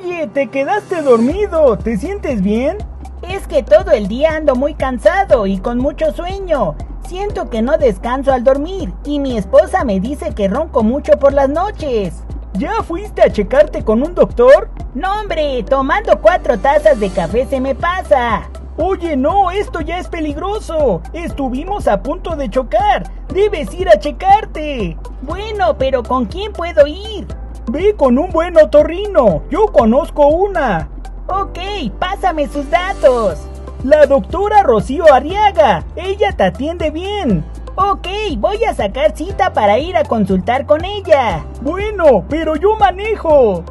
Oye, te quedaste dormido, ¿te sientes bien? Es que todo el día ando muy cansado y con mucho sueño. Siento que no descanso al dormir y mi esposa me dice que ronco mucho por las noches. ¿Ya fuiste a checarte con un doctor? No, hombre, tomando 4 tazas de café se me pasa. Oye, no, esto ya es peligroso. Estuvimos a punto de chocar. Debes ir a checarte. Bueno, pero ¿con quién puedo ir? Ve con un buen otorrino. Yo conozco una. Ok, pásame sus datos. La doctora Rocío Arriaga. Ella te atiende bien. Ok, voy a sacar cita para ir a consultar con ella. Bueno, pero yo manejo.